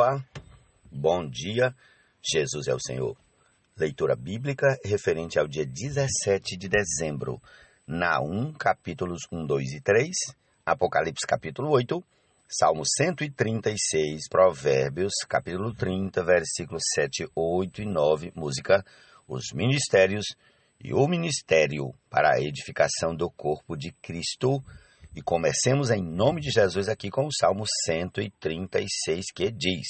Opa, bom dia, Jesus é o Senhor. Leitura bíblica referente ao dia 17 de dezembro. Naum, capítulos 1, 2 e 3, Apocalipse, capítulo 8, Salmo 136, Provérbios, capítulo 30, versículos 7, 8 e 9, música, os ministérios e o ministério para a edificação do corpo de Cristo. E comecemos em nome de Jesus aqui com o Salmo 136, que diz: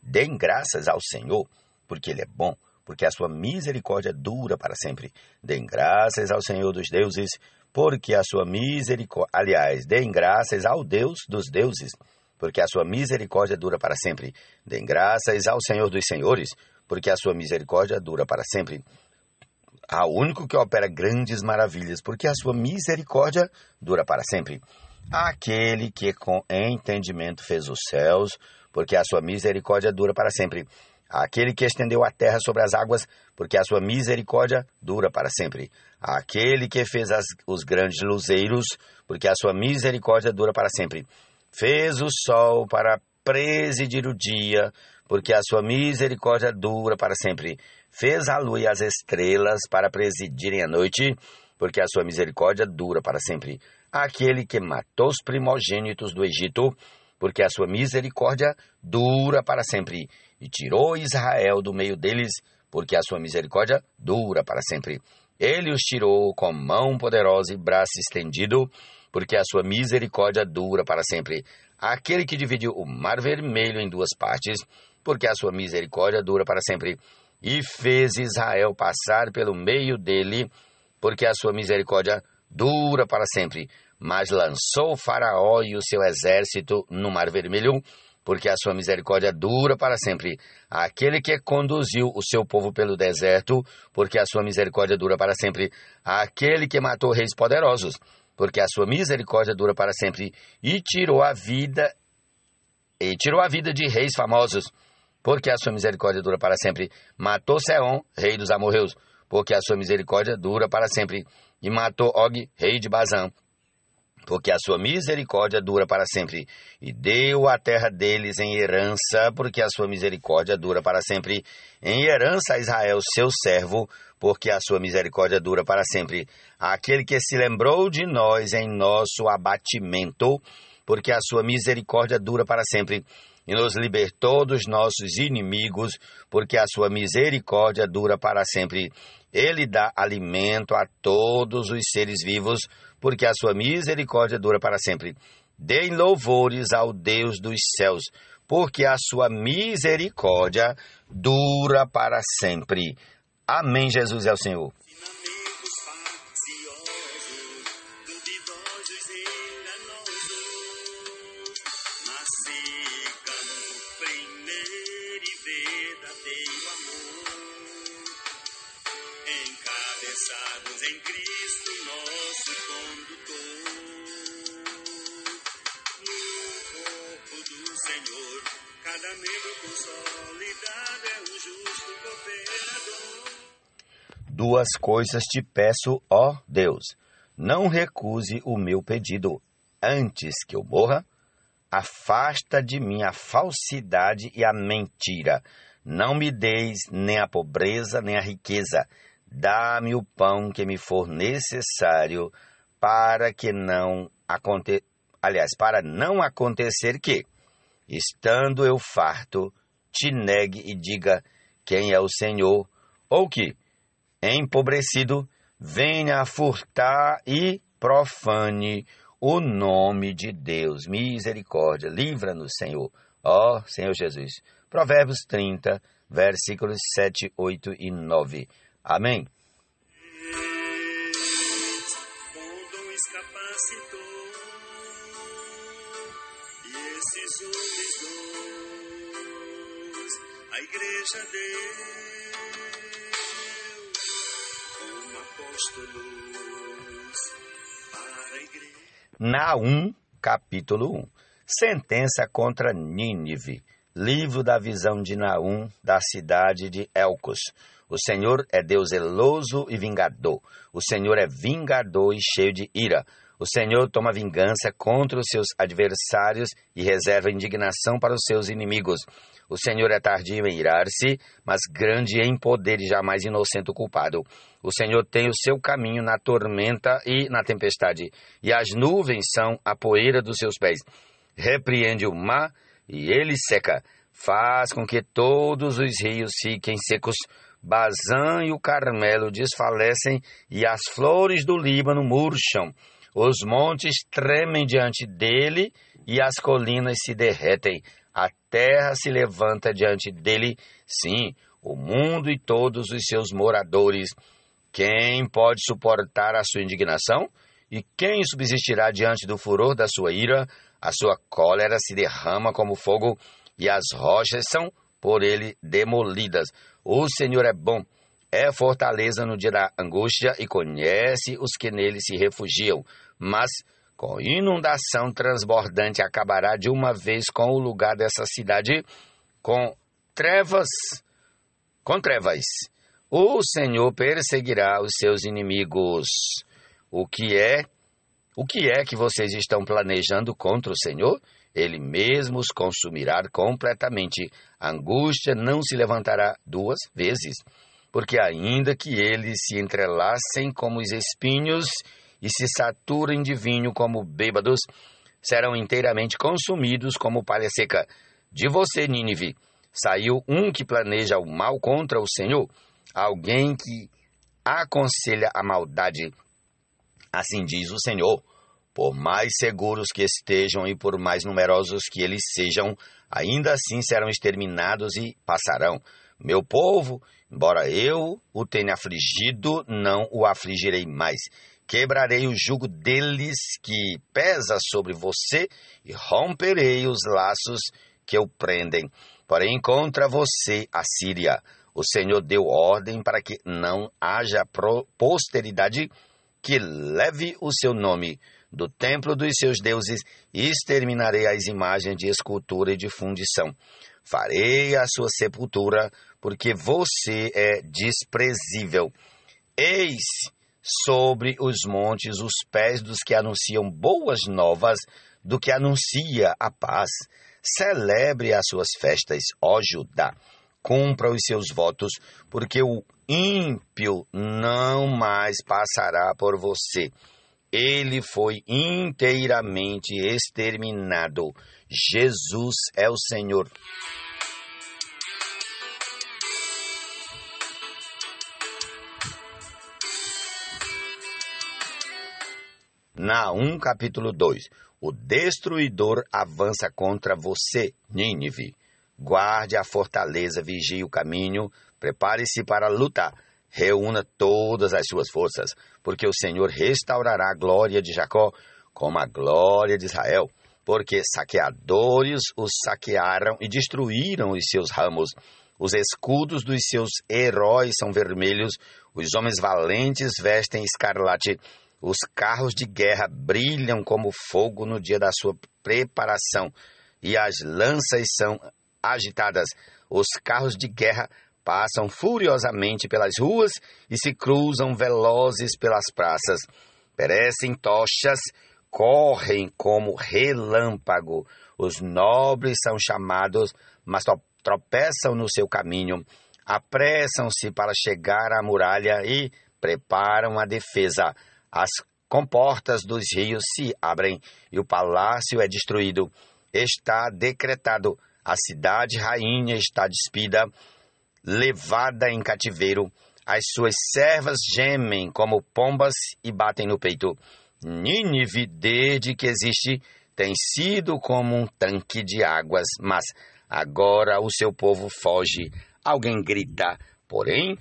Deem graças ao Senhor, porque Ele é bom, porque a sua misericórdia dura para sempre. Deem graças ao Senhor dos deuses, porque a sua misericórdia... Aliás, deem graças ao Deus dos deuses, porque a sua misericórdia dura para sempre. Deem graças ao Senhor dos senhores, porque a sua misericórdia dura para sempre. Ao único que opera grandes maravilhas, porque a sua misericórdia dura para sempre. Aquele que com entendimento fez os céus, porque a sua misericórdia dura para sempre. Aquele que estendeu a terra sobre as águas, porque a sua misericórdia dura para sempre. Aquele que fez os grandes luzeiros, porque a sua misericórdia dura para sempre. Fez o sol para presidir o dia, porque a sua misericórdia dura para sempre. Fez a lua e as estrelas para presidirem a noite, porque a sua misericórdia dura para sempre. Aquele que matou os primogênitos do Egito, porque a sua misericórdia dura para sempre. E tirou Israel do meio deles, porque a sua misericórdia dura para sempre. Ele os tirou com mão poderosa e braço estendido, porque a sua misericórdia dura para sempre. Aquele que dividiu o mar vermelho em duas partes, porque a sua misericórdia dura para sempre. E fez Israel passar pelo meio dele, porque a sua misericórdia dura para sempre. Mas lançou o Faraó e o seu exército no mar vermelho, porque a sua misericórdia dura para sempre. Aquele que conduziu o seu povo pelo deserto, porque a sua misericórdia dura para sempre. Aquele que matou reis poderosos, porque a sua misericórdia dura para sempre. E tirou a vida de reis famosos, porque a sua misericórdia dura para sempre. Matou Seom, rei dos amorreus, porque a sua misericórdia dura para sempre. E matou Og, rei de Bazã, porque a sua misericórdia dura para sempre. E deu a terra deles em herança, porque a sua misericórdia dura para sempre. Em herança a Israel, seu servo, porque a sua misericórdia dura para sempre. Aquele que se lembrou de nós em nosso abatimento, porque a sua misericórdia dura para sempre. E nos libertou dos nossos inimigos, porque a sua misericórdia dura para sempre. Ele dá alimento a todos os seres vivos, porque a sua misericórdia dura para sempre. Deem louvores ao Deus dos céus, porque a sua misericórdia dura para sempre. Amém, Jesus é o Senhor. Encabeçados em Cristo, nosso condutor, no corpo do Senhor, cada membro consolidado é um justo cooperador. Duas coisas te peço, ó Deus, não recuse o meu pedido. Antes que eu morra, afasta de mim a falsidade e a mentira. Não me deis nem a pobreza nem a riqueza. Dá-me o pão que me for necessário para não acontecer que, estando eu farto, te negue e diga quem é o Senhor, ou que, empobrecido, venha a furtar e profane o nome de Deus. Misericórdia, livra-nos, Senhor. Ó Senhor Jesus. Provérbios 30, versículos 7, 8 e 9. Amém. Com dons capacitou, e esses homens dons, a igreja deu, como apóstolos para a igreja. Naum, capítulo 1. Sentença contra Nínive. Livro da visão de Naum, da cidade de Elcos. O Senhor é Deus zeloso e vingador. O Senhor é vingador e cheio de ira. O Senhor toma vingança contra os seus adversários e reserva indignação para os seus inimigos. O Senhor é tardio em irar-se, mas grande em poder e jamais inocente o culpado. O Senhor tem o seu caminho na tormenta e na tempestade, e as nuvens são a poeira dos seus pés. Repreende o mar e ele seca. Faz com que todos os rios fiquem secos. Bazã e o Carmelo desfalecem e as flores do Líbano murcham. Os montes tremem diante dele e as colinas se derretem. A terra se levanta diante dele, sim, o mundo e todos os seus moradores. Quem pode suportar a sua indignação? E quem subsistirá diante do furor da sua ira? A sua cólera se derrama como fogo e as rochas são por ele demolidas. O Senhor é bom, é fortaleza no dia da angústia e conhece os que nele se refugiam. Mas com inundação transbordante acabará de uma vez com o lugar dessa cidade, com trevas. O Senhor perseguirá os seus inimigos. O que é que vocês estão planejando contra o Senhor? Ele mesmo os consumirá completamente. A angústia não se levantará duas vezes, porque ainda que eles se entrelacem como os espinhos e se saturem de vinho como bêbados, serão inteiramente consumidos como palha seca. De você, Nínive, saiu um que planeja o mal contra o Senhor, alguém que aconselha a maldade. Assim diz o Senhor: por mais seguros que estejam e por mais numerosos que eles sejam, ainda assim serão exterminados e passarão. Meu povo, embora eu o tenha afligido, não o afligirei mais. Quebrarei o jugo deles que pesa sobre você e romperei os laços que o prendem. Porém, contra você, Assíria, o Senhor deu ordem para que não haja posteridade que leve o seu nome. Do templo dos seus deuses exterminarei as imagens de escultura e de fundição. Farei a sua sepultura, porque você é desprezível. Eis sobre os montes os pés dos que anunciam boas novas, do que anuncia a paz. Celebre as suas festas, ó Judá. Cumpra os seus votos, porque o ímpio não mais passará por você. Ele foi inteiramente exterminado. Jesus é o Senhor. Naum capítulo 2. O destruidor avança contra você, Nínive. Guarde a fortaleza, vigie o caminho, prepare-se para lutar. Reúna todas as suas forças, porque o Senhor restaurará a glória de Jacó como a glória de Israel. Porque saqueadores os saquearam e destruíram os seus ramos. Os escudos dos seus heróis são vermelhos, os homens valentes vestem escarlate. Os carros de guerra brilham como fogo no dia da sua preparação, e as lanças são agitadas. Os carros de guerra passam furiosamente pelas ruas e se cruzam velozes pelas praças. Perecem tochas, correm como relâmpago. Os nobres são chamados, mas tropeçam no seu caminho. Apressam-se para chegar à muralha e preparam a defesa. As comportas dos rios se abrem e o palácio é destruído. Está decretado, a cidade rainha está despida, levada em cativeiro. As suas servas gemem como pombas e batem no peito. Nínive, desde que existe, tem sido como um tanque de águas, mas agora o seu povo foge. Alguém grita, porém,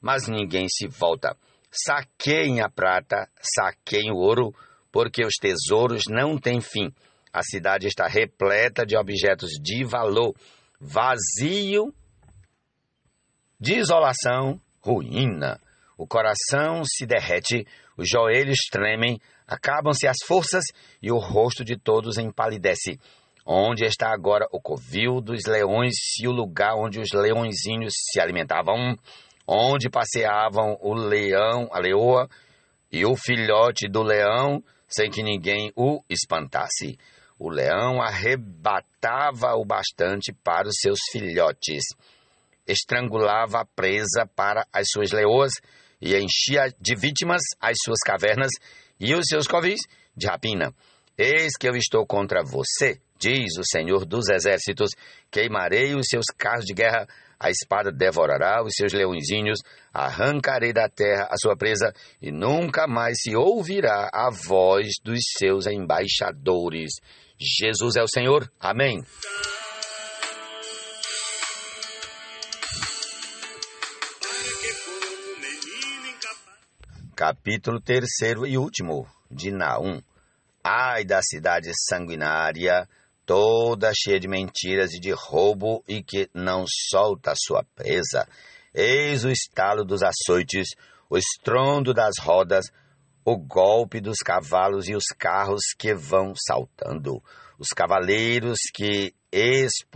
mas ninguém se volta. Saqueiem a prata, saqueiem o ouro, porque os tesouros não têm fim. A cidade está repleta de objetos de valor. Vazio, desolação, ruína. O coração se derrete, os joelhos tremem, acabam-se as forças e o rosto de todos empalidece. Onde está agora o covil dos leões e o lugar onde os leõezinhos se alimentavam? Onde passeavam o leão, a leoa e o filhote do leão, sem que ninguém o espantasse? O leão arrebatava o bastante para os seus filhotes, estrangulava a presa para as suas leoas e enchia de vítimas as suas cavernas e os seus covis de rapina. Eis que eu estou contra você, diz o Senhor dos Exércitos, queimarei os seus carros de guerra, a espada devorará os seus leõezinhos, arrancarei da terra a sua presa, e nunca mais se ouvirá a voz dos seus embaixadores. Jesus é o Senhor. Amém. Capítulo 3º e último de Naum. Ai da cidade sanguinária, toda cheia de mentiras e de roubo, e que não solta a sua presa. Eis o estalo dos açoites, o estrondo das rodas, o golpe dos cavalos e os carros que vão saltando, os cavaleiros que esporeiam,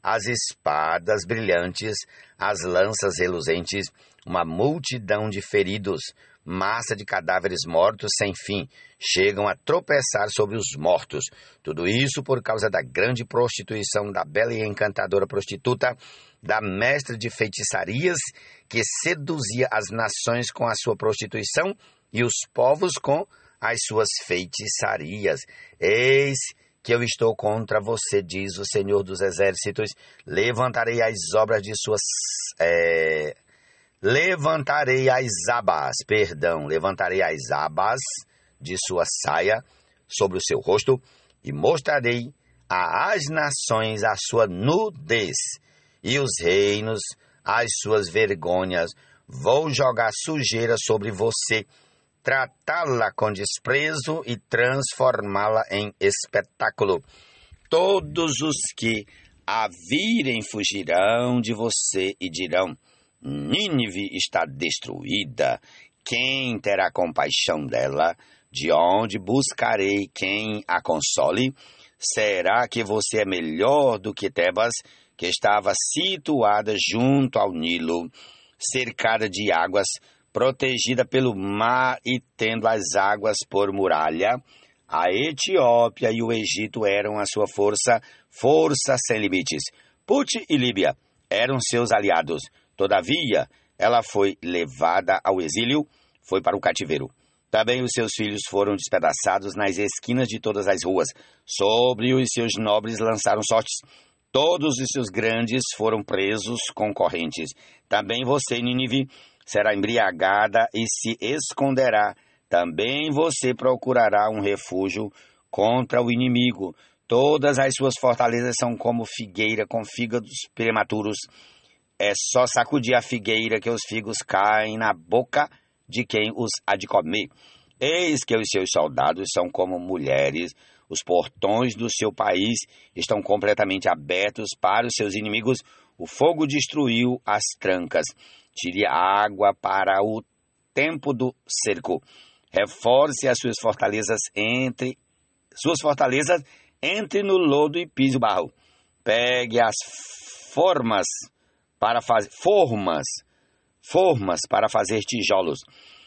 as espadas brilhantes, as lanças reluzentes, uma multidão de feridos, massa de cadáveres mortos sem fim, chegam a tropeçar sobre os mortos. Tudo isso por causa da grande prostituição da bela e encantadora prostituta, da mestra de feitiçarias, que seduzia as nações com a sua prostituição e os povos com as suas feitiçarias. Eis que eu estou contra você, diz o Senhor dos Exércitos. Levantarei as abas de sua saia sobre o seu rosto e mostrarei às nações a sua nudez e os reinos as suas vergonhas. Vou jogar sujeira sobre você, tratá-la com desprezo e transformá-la em espetáculo. Todos os que a virem fugirão de você e dirão: Nínive está destruída. Quem terá compaixão dela? De onde buscarei quem a console? Será que você é melhor do que Tebas, que estava situada junto ao Nilo, cercada de águas, protegida pelo mar e tendo as águas por muralha? A Etiópia e o Egito eram a sua força sem limites. Put e Líbia eram seus aliados. Todavia, ela foi levada ao exílio, foi para o cativeiro. Também os seus filhos foram despedaçados nas esquinas de todas as ruas. Sobre os seus nobres lançaram sortes. Todos os seus grandes foram presos com correntes. Também você, Nínive, será embriagada e se esconderá. Também você procurará um refúgio contra o inimigo. Todas as suas fortalezas são como figueira com fígados prematuros. É só sacudir a figueira que os figos caem na boca de quem os há de comer. Eis que os seus soldados são como mulheres. Os portões do seu país estão completamente abertos para os seus inimigos. O fogo destruiu as trancas. Tire água para o tempo do cerco. Reforce as suas fortalezas, entre no lodo e pise o barro. Pegue as formas para fazer tijolos.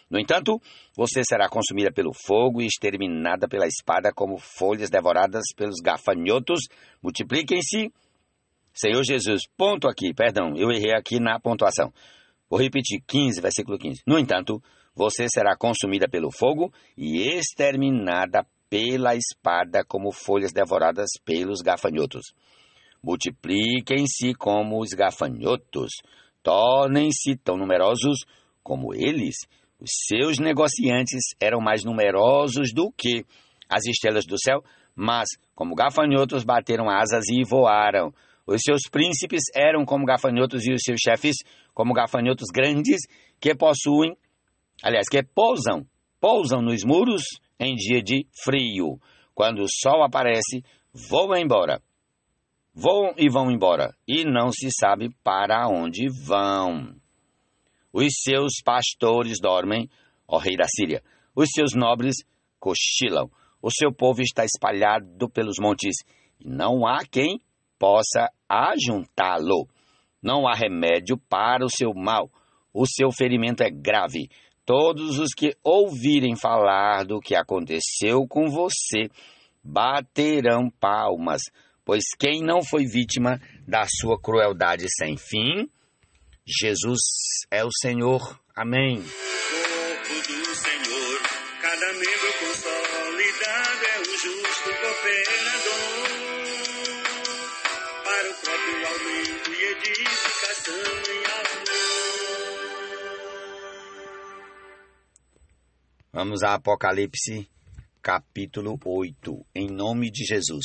No entanto, você será consumida pelo fogo e exterminada pela espada, como folhas devoradas pelos gafanhotos. Multipliquem-se. Senhor Jesus, ponto aqui, perdão, eu errei aqui na pontuação. Vou repetir, 15, versículo 15. No entanto, você será consumida pelo fogo e exterminada pela espada, como folhas devoradas pelos gafanhotos. Multipliquem-se como os gafanhotos, tornem-se tão numerosos como eles. Os seus negociantes eram mais numerosos do que as estrelas do céu, mas como gafanhotos bateram asas e voaram. Os seus príncipes eram como gafanhotos e os seus chefes como gafanhotos grandes que pousam nos muros em dia de frio. Quando o sol aparece, voam e vão embora, e não se sabe para onde vão. Os seus pastores dormem, ó rei da Síria. Os seus nobres cochilam. O seu povo está espalhado pelos montes, e não há quem possa ajuntá-lo. Não há remédio para o seu mal. O seu ferimento é grave. todos os que ouvirem falar do que aconteceu com você baterão palmas, pois quem não foi vítima da sua crueldade sem fim? Jesus é o Senhor. Amém. Corpo do Senhor, cada membro consolidado é um justo cooperador para o próprio aumento e edificação em amor. Vamos a Apocalipse, capítulo 8, em nome de Jesus.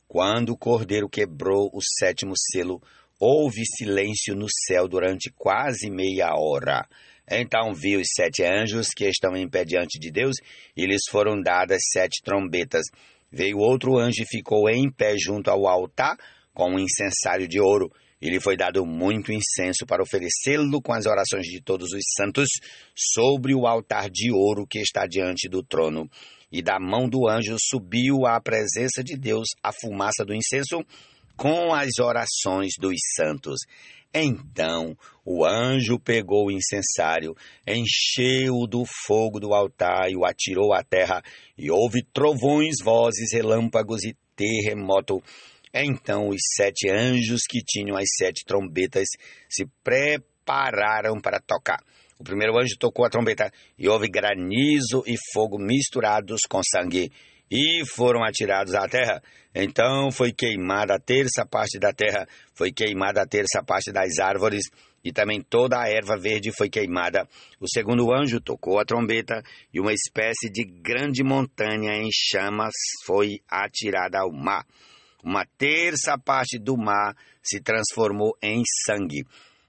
Quando o Cordeiro quebrou o 7º selo, houve silêncio no céu durante quase meia hora. Então vi os 7 anjos que estão em pé diante de Deus, e lhes foram dadas 7 trombetas. Veio outro anjo e ficou em pé junto ao altar com um incensário de ouro. E lhe foi dado muito incenso para oferecê-lo com as orações de todos os santos sobre o altar de ouro que está diante do trono. E da mão do anjo subiu à presença de Deus a fumaça do incenso com as orações dos santos. Então o anjo pegou o incensário, encheu-o do fogo do altar e o atirou à terra, e houve trovões, vozes, relâmpagos e terremoto. Então os 7 anjos que tinham as 7 trombetas se prepararam para tocar. O primeiro anjo tocou a trombeta, e houve granizo e fogo misturados com sangue, e foram atirados à terra. Então foi queimada a 1/3 parte da terra, foi queimada a 1/3 parte das árvores, e também toda a erva verde foi queimada. O segundo anjo tocou a trombeta, e uma espécie de grande montanha em chamas foi atirada ao mar. Uma 1/3 parte do mar se transformou em sangue,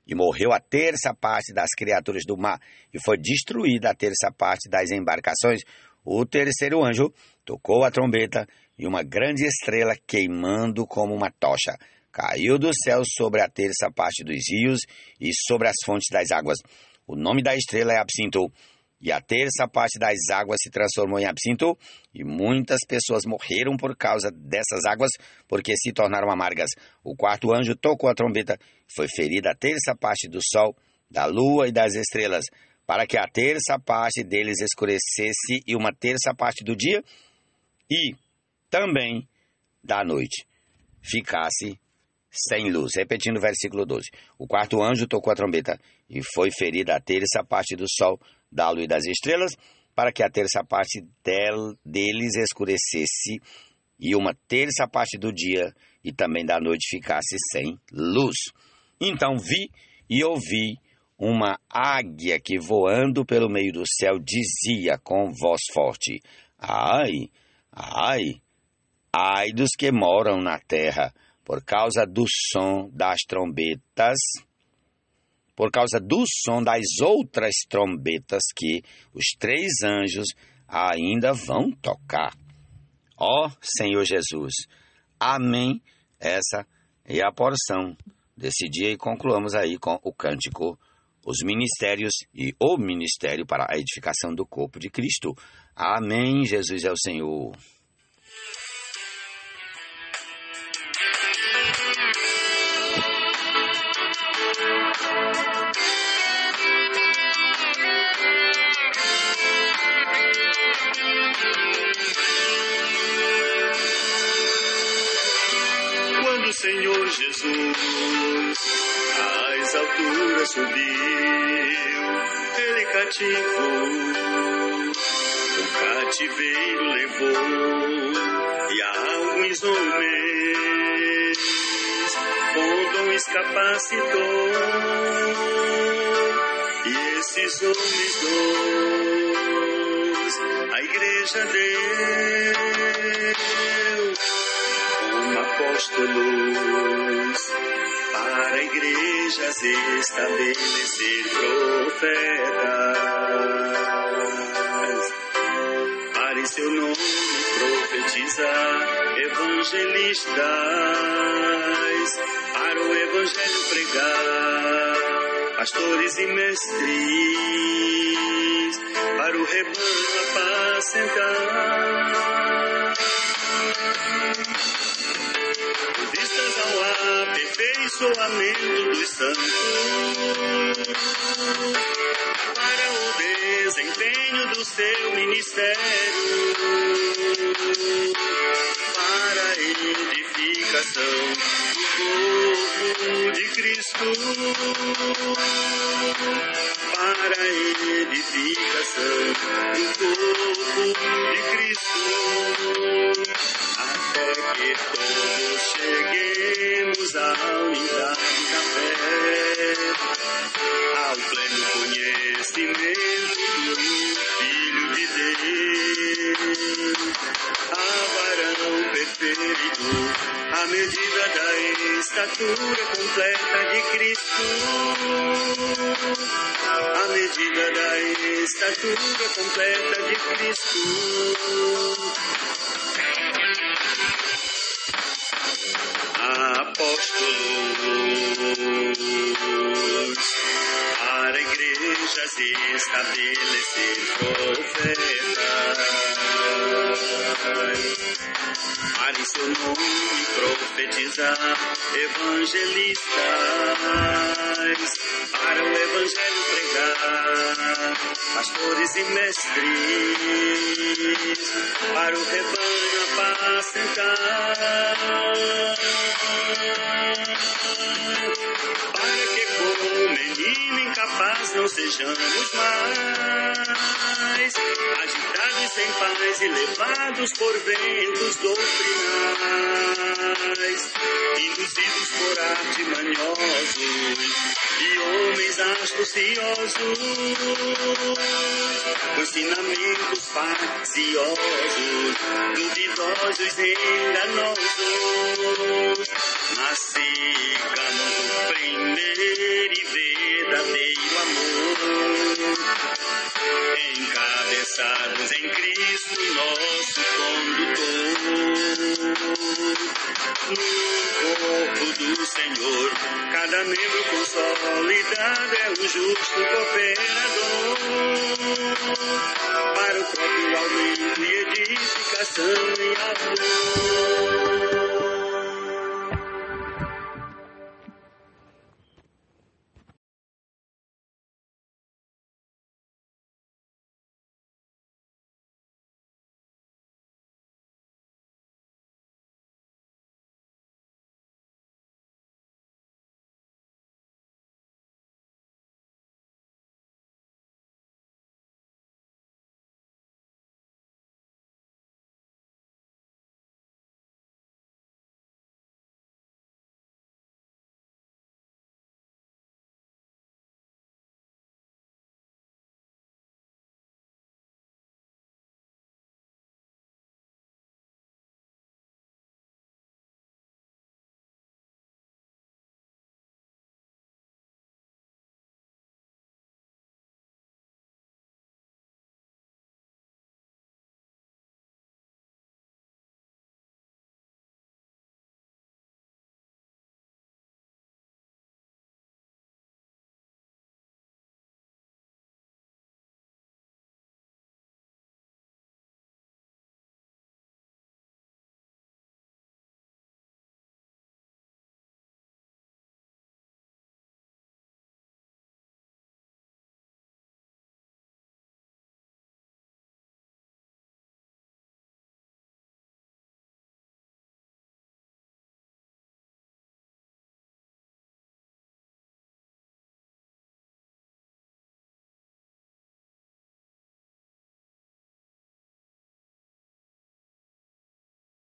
e morreu a 1/3 parte das criaturas do mar, e foi destruída a 1/3 parte das embarcações. O terceiro anjo tocou a trombeta, e uma grande estrela, queimando como uma tocha, caiu do céu sobre a 1/3 parte dos rios e sobre as fontes das águas. O nome da estrela é Absinto, e a 1/3 parte das águas se transformou em absinto, e muitas pessoas morreram por causa dessas águas, porque se tornaram amargas. O quarto anjo tocou a trombeta, e foi ferida a 1/3 parte do sol, da lua e das estrelas, para que a 1/3 parte deles escurecesse, e uma 1/3 parte do dia e também da noite ficasse sem luz. Repetindo o versículo 12. O quarto anjo tocou a trombeta, e foi ferida a 1/3 parte do sol, da lua e das estrelas, para que a 1/3 parte deles escurecesse, e uma 1/3 parte do dia e também da noite ficasse sem luz. Então vi e ouvi uma águia que, voando pelo meio do céu, dizia com voz forte: ai, ai, ai dos que moram na terra, por causa do som das trombetas, por causa do som das outras trombetas que os 3 anjos ainda vão tocar. Ó Senhor Jesus, amém. Essa é a porção desse dia, e concluamos aí com o cântico, os ministérios e o ministério para a edificação do corpo de Cristo. Amém. Jesus é o Senhor. Quando o Senhor Jesus às alturas subiu, ele cativou, o cativeiro levou, e a alguns homens com dons capacitou, e esses homens dons a igreja deu como apóstolos para igrejas estabelecer profetas, para em seu nome profetizar, evangelistas, para o evangelho pregar, pastores e mestres, para o rebanho apacentar. Vistas ao aperfeiçoamento dos santos, para o desempenho do seu ministério, para a edificação do corpo de Cristo, para a edificação do corpo de Cristo, até que todos cheguemos à unidade da fé, ao pleno conhecimento do Filho de Deus, a varão perfeito, à medida da estatura completa de Cristo, à medida da estatura completa de Cristo. Apóstolos, para igrejas estabelecer profetas, para em seu nome profetizar evangelistas, para o evangelho pregar, pastores e mestres, para o rebanho apacentar, para que como menino incapaz não sejamos mais agitados sem paz e levados por ventos doutrinais, induzidos por artimanhosos e homens astuciosos, com ensinamentos facciosos, duvidosos e enganosos. Mas sigamos o primeiro e verdadeiro amor, encabeçados em Cristo, nosso condutor. No corpo do Senhor, cada membro consolidado é um justo cooperador, para o próprio aumento e edificação em amor.